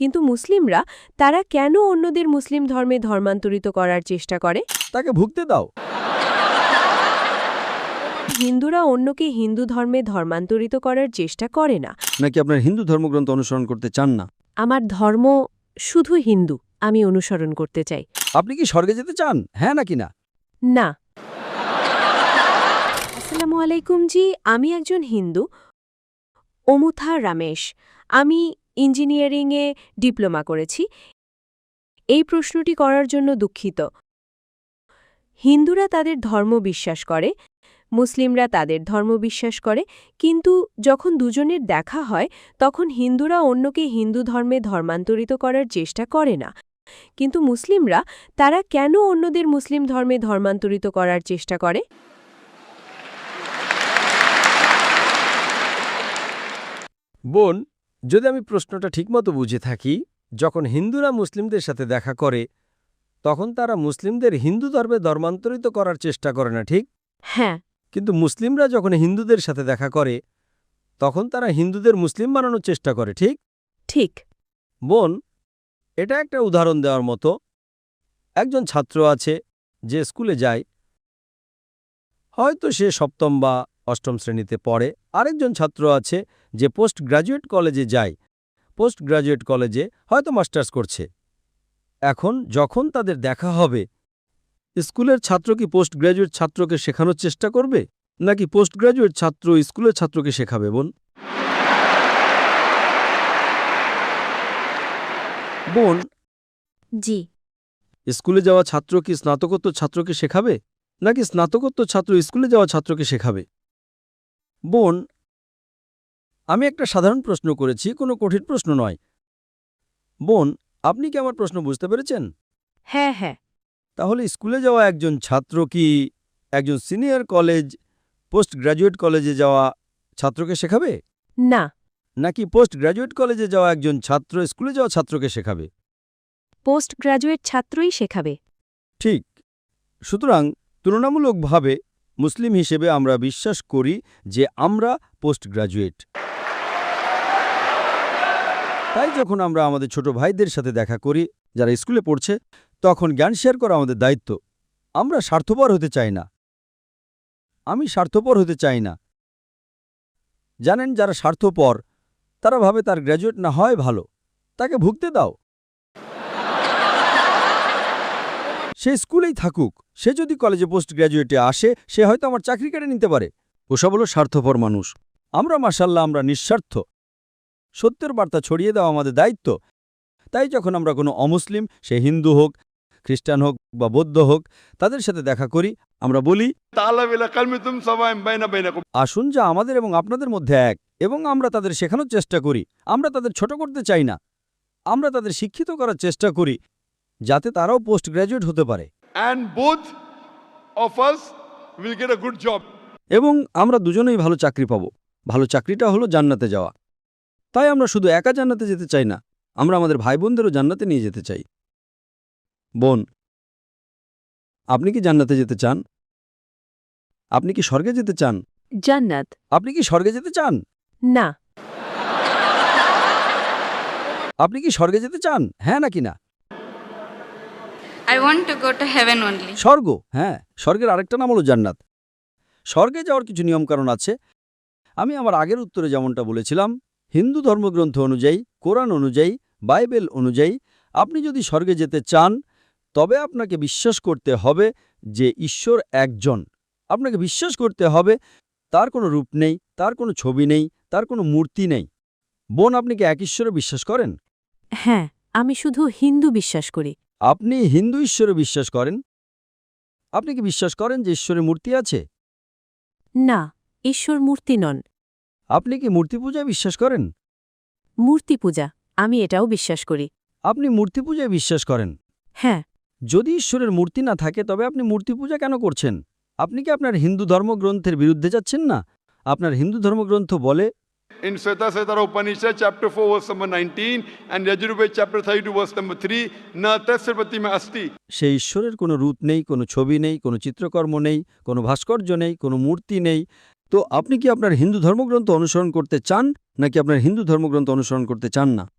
কিন্তু মুসলিমরা তারা কেন অন্যদের মুসলিম ধর্মে ধর্মান্তরিত করার চেষ্টা করে? তাকে ভুগতে দাও। হিন্দুরা অন্যকে হিন্দু ধর্মে ধর্মান্তরিত করার চেষ্টা করে না। নাকি আপনার হিন্দু ধর্মগ্রন্থ অনুসরণ করতে চান না? আমার ধর্ম শুধু হিন্দু, আমি অনুসরণ করতে চাই। আপনি কি স্বর্গে যেতে চান, হ্যাঁ নাকি না? না। আসসালামু আলাইকুম জি, আমি একজন হিন্দু, অমুথা রমেশ। আমি ইঞ্জিনিয়ারিংয়ে ডিপ্লোমা করেছি। এই প্রশ্নটি করার জন্য দুঃখিত। হিন্দুরা তাদের ধর্ম বিশ্বাস করে, মুসলিমরা তাদের ধর্ম বিশ্বাস করে, কিন্তু যখন দুজনের দেখা হয় তখন হিন্দুরা অন্যকে হিন্দু ধর্মে ধর্মান্তরিত করার চেষ্টা করে না। কিন্তু মুসলিমরা তারা কেন অন্যদের মুসলিম ধর্মে ধর্মান্তরিত করার চেষ্টা করে? বোন, যদি আমি প্রশ্নটা ঠিকমতো বুঝে থাকি, যখন হিন্দুরা মুসলিমদের সাথে দেখা করে তখন তারা মুসলিমদের হিন্দু ধর্মে ধর্মান্তরিত করার চেষ্টা করে না, ঠিক? হ্যাঁ। কিন্তু মুসলিমরা যখন হিন্দুদের সাথে দেখা করে তখন তারা হিন্দুদের মুসলিম বানানোর চেষ্টা করে, ঠিক? ঠিক। বোন, এটা একটা উদাহরণ দেওয়ার মতো। একজন ছাত্র আছে যে স্কুলে যায়, হয়তো সে সপ্তম বা অষ্টম শ্রেণীতে পড়ে। আরেকজন ছাত্র আছে যে পোস্ট গ্র্যাজুয়েট কলেজে যায়, পোস্ট গ্র্যাজুয়েট কলেজে হয়তো মাস্টার্স করছে। এখন যখন তাদের দেখা হবে, স্কুলের ছাত্র কি পোস্ট গ্র্যাজুয়েট ছাত্রকে শেখানোর চেষ্টা করবে, নাকি পোস্ট গ্র্যাজুয়েট ছাত্র স্কুলের ছাত্রকে শেখাবে? বোন, বোন, জি। স্কুলে যাওয়া ছাত্র কি স্নাতকোত্তর ছাত্রকে শেখাবে, নাকি স্নাতকোত্তর ছাত্র স্কুলে যাওয়া ছাত্রকে শেখাবে? বোন, আমি একটা সাধারণ প্রশ্ন করেছি, কোনো কঠিন প্রশ্ন নয়। বোন, আপনি কি আমার প্রশ্ন বুঝতে পেরেছেন? হ্যাঁ হ্যাঁ। তাহলে স্কুলে যাওয়া একজন ছাত্র কি একজন সিনিয়র কলেজ, পোস্ট গ্র্যাজুয়েট কলেজে যাওয়া ছাত্রকে শেখাবে, না। নাকি পোস্ট গ্র্যাজুয়েট কলেজে যাওয়া একজন ছাত্র স্কুলে যাওয়া ছাত্রকে শেখাবে? পোস্ট গ্র্যাজুয়েট ছাত্রই শেখাবে। ঠিক। সুতরাং তুলনামূলকভাবে মুসলিম হিসেবে আমরা বিশ্বাস করি যে আমরা পোস্ট গ্র্যাজুয়েট। তাই যখন আমরা আমাদের ছোট ভাইদের সাথে দেখা করি যারা স্কুলে পড়ছে, তখন জ্ঞান শেয়ার করা আমাদের দায়িত্ব। আমরা স্বার্থপর হতে চাই না। আমি স্বার্থপর হতে চাই না। জানেন, যারা স্বার্থপর তারা ভাবে তার গ্র্যাজুয়েট না হয় ভালো, তাকে ভুগতে দাও। সে স্কুলেই থাকুক, সে যদি কলেজে পোস্ট গ্র্যাজুয়েটে আসে সে হয়তো আমার চাকরি কেড়ে নিতে পারে। ওসব হলো স্বার্থপর মানুষ। আমরা মাশাআল্লাহ, আমরা নিঃস্বার্থ। সত্যের বার্তা ছড়িয়ে দেওয়া আমাদের দায়িত্ব। তাই যখন আমরা কোনো অমুসলিম, সে হিন্দু হোক, খ্রিস্টান হোক বা বৌদ্ধ হোক, তাদের সাথে দেখা করি, আমরা বলি, আসুন যা আমাদের এবং আপনাদের মধ্যে এক, এবং আমরা তাদের শেখানোর চেষ্টা করি। আমরা তাদের ছোট করতে চাই না, আমরা তাদের শিক্ষিত করার চেষ্টা করি যাতে তারাও পোস্ট গ্র্যাজুয়েট হতে পারে। এবং আমরা দুজনেই ভালো চাকরি পাব। ভালো চাকরিটা হলো জান্নাতে যাওয়া। তাই আমরা শুধু একা জান্নাতে যেতে চাই না, আমরা আমাদের ভাই বোনদেরও জান্নাতে নিয়ে যেতে চাই। বোন, আপনি কি জান্নাতে যেতে চান? আপনি কি স্বর্গে যেতে চান? জান্নাত। আপনি কি স্বর্গে যেতে চান? না। আপনি কি স্বর্গে যেতে চান, হ্যাঁ নাকি না? I want to go to heaven only. স্বর্গ, হ্যাঁ, স্বর্গের আরেকটা নাম হলো জান্নাত। স্বর্গে যাওয়ার কিছু নিয়মকানুন আছে। আমি আমার আগের উত্তরে যেমনটা বলেছিলাম, হিন্দু ধর্মগ্রন্থ অনুযায়ী, কোরআন অনুযায়ী, বাইবেল অনুযায়ী আপনি যদি স্বর্গে যেতে চান তবে আপনাকে বিশ্বাস করতে হবে যে ঈশ্বর একজন। আপনাকে বিশ্বাস করতে হবে তার কোনো রূপ নেই, তার কোনো ছবি নেই, তার কোনো মূর্তি নেই। বোন, আপনি কি এক ঈশ্বরে বিশ্বাস করেন? হ্যাঁ, আমি শুধু হিন্দু বিশ্বাস করি। আপনি হিন্দু ঈশ্বরে বিশ্বাস করেন? আপনি কি বিশ্বাস করেন যে ঈশ্বরের মূর্তি আছে? না, ঈশ্বর মূর্তি নন। আপনি কি মূর্তি পূজায় বিশ্বাস করেন? মূর্তি পূজা, আমি এটাও বিশ্বাস করি। আপনি মূর্তি পূজায় বিশ্বাস করেন? হ্যাঁ। যদি ঈশ্বরের মূর্তি না থাকে তবে আপনি মূর্তি পূজা কেন করছেন? আপনি কি আপনার হিন্দু ধর্মগ্রন্থের বিরুদ্ধে যাচ্ছেন না? আপনার হিন্দু ধর্মগ্রন্থ বলে, In Svetasvatara Upanishad, chapter 4, verse number 19, and Yajurved, chapter 32, verse number 3, Na tasya pratima asti. সেই ঈশ্বরের কোনো রূপ নেই, কোনো ছবি নেই, কোনো চিত্রকর্ম নেই, কোনো ভাস্কর্য নেই, কোনো মূর্তি নেই। তো আপনি কি আপনার হিন্দু ধর্মগ্রন্থ অনুসরণ করতে চান, নাকি আপনার হিন্দু ধর্মগ্রন্থ অনুসরণ করতে চান না?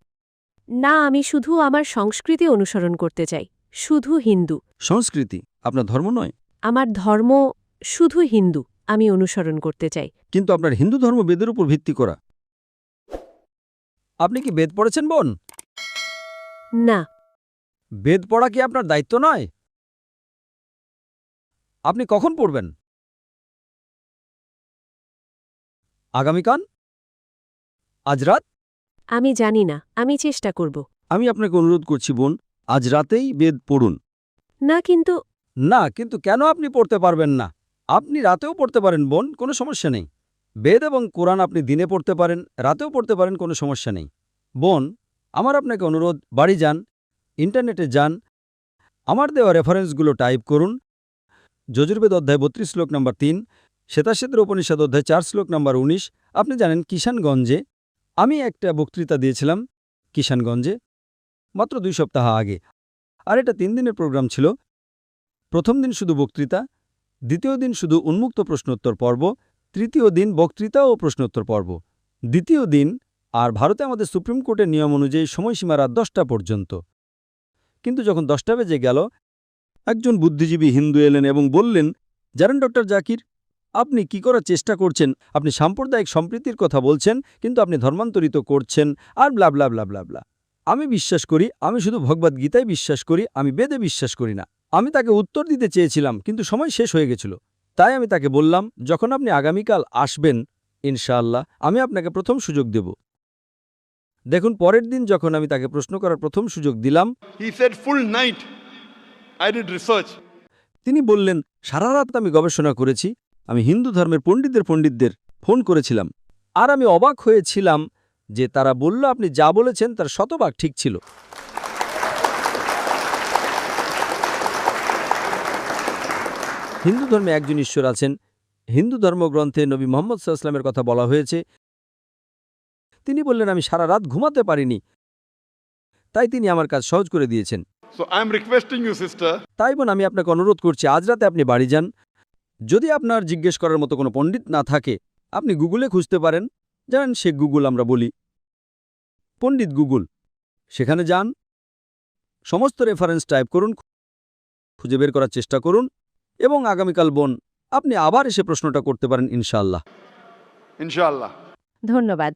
না, আমি শুধু আমার সংস্কৃতি অনুসরণ করতে চাই, শুধু হিন্দু। সংস্কৃতি আপনার ধর্ম নয়, আমার ধর্ম শুধু হিন্দু, আমি অনুসরণ করতে চাই। কিন্তু আপনার হিন্দু ধর্ম বেদের উপর ভিত্তি করা। আপনি কি বেদ পড়েছেন বোন? না, বেদ পড়া কি আপনার দায়িত্ব নয়? আপনি কখন পড়বেন? আগামীকাল? আজ রাত? আমি জানি না, আমি চেষ্টা করব। আমি আপনাকে অনুরোধ করছি বোন, আজ রাতেই বেদ পড়ুন। না, কিন্তু না, কিন্তু কেন আপনি পড়তে পারবেন না? আপনি রাতেও পড়তে পারেন বোন, কোনো সমস্যা নেই। বেদ এবং কোরআন আপনি দিনে পড়তে পারেন, রাতেও পড়তে পারেন, কোনো সমস্যা নেই। বোন, আমার আপনাকে অনুরোধ, বাড়ি যান, ইন্টারনেটে যান, আমার দেওয়া রেফারেন্সগুলো টাইপ করুন। যজুর্বেদ অধ্যায় 32 শ্লোক নম্বর 3, শ্বেতাশ্বেতের উপনিষদ অধ্যায় 4 শ্লোক নম্বর 19। আপনি জানেন কিষানগঞ্জে আমি একটা বক্তৃতা দিয়েছিলাম, কিষানগঞ্জে মাত্র 2 সপ্তাহ আগে। আর এটা 3 দিনের প্রোগ্রাম ছিল। প্রথম দিন শুধু বক্তৃতা, দ্বিতীয় দিন শুধু উন্মুক্ত প্রশ্নোত্তর পর্ব, তৃতীয় দিন বক্তৃতা ও প্রশ্নোত্তর পর্ব। দ্বিতীয় দিন, আর ভারতে আমাদের সুপ্রিম কোর্টের নিয়ম অনুযায়ী সময়সীমা রাত 10টা পর্যন্ত। কিন্তু যখন 10টা বেজে গেল, একজন বুদ্ধিজীবী হিন্দু এলেন এবং বললেন, জানেন ডক্টর জাকির, আপনি কি করার চেষ্টা করছেন? আপনি সাম্প্রদায়িক সম্প্রীতির কথা বলছেন, কিন্তু আপনি ধর্মান্তরিত করছেন, আর ব্লা ব্লা ব্লা ব্লা ব্লা। আমি বিশ্বাস করি, আমি শুধু ভগবদ্গীতায় বিশ্বাস করি, আমি বেদে বিশ্বাস করি না। আমি তাকে উত্তর দিতে চেয়েছিলাম, কিন্তু সময় শেষ হয়ে গেছিল। তাই আমি তাকে বললাম, যখন আপনি আগামীকাল আসবেন, ইনশাআল্লাহ আমি আপনাকে প্রথম সুযোগ দেব। দেখুন, পরের দিন যখন আমি তাকে প্রশ্ন করার প্রথম সুযোগ দিলাম, He said, full night, I did research. তিনি বললেন, সারা রাত আমি গবেষণা করেছি, আমি হিন্দু ধর্মের পণ্ডিতদের ফোন করেছিলাম, আর আমি অবাক হয়েছিলাম যে তারা বলল আপনি যা বলেছেন তার শতভাগ ঠিক ছিল। হিন্দু ধর্মে একজন ঈশ্বর আছেন। হিন্দু ধর্মগ্রন্থে নবী মুহাম্মদ সাল্লাল্লাহু আলাইহি ওয়াসাল্লামের কথা বলা হয়েছে। তিনি বললেন, আমি সারা রাত ঘুমাতে পারিনি, তাই তিনি আমার কাজ সহজ করে দিয়েছেন। So I'm requesting you, sister, তাই বোন, আমি আপনাকে অনুরোধ করছি, আজ রাতে আপনি বাড়ি যান। যদি আপনার জিজ্ঞেস করার মতো কোনো পণ্ডিত না থাকে, আপনি গুগলে খুঁজতে পারেন। জানেন, সে গুগল আমরা বলি, পণ্ডিত গুগল। সেখানে যান, সমস্ত রেফারেন্স টাইপ করুন, খুঁজে বের করার চেষ্টা করুন, এবং আগামীকাল বোন আপনি আবার এসে প্রশ্নটা করতে পারেন ইনশাআল্লাহ। inshallah. ধন্যবাদ।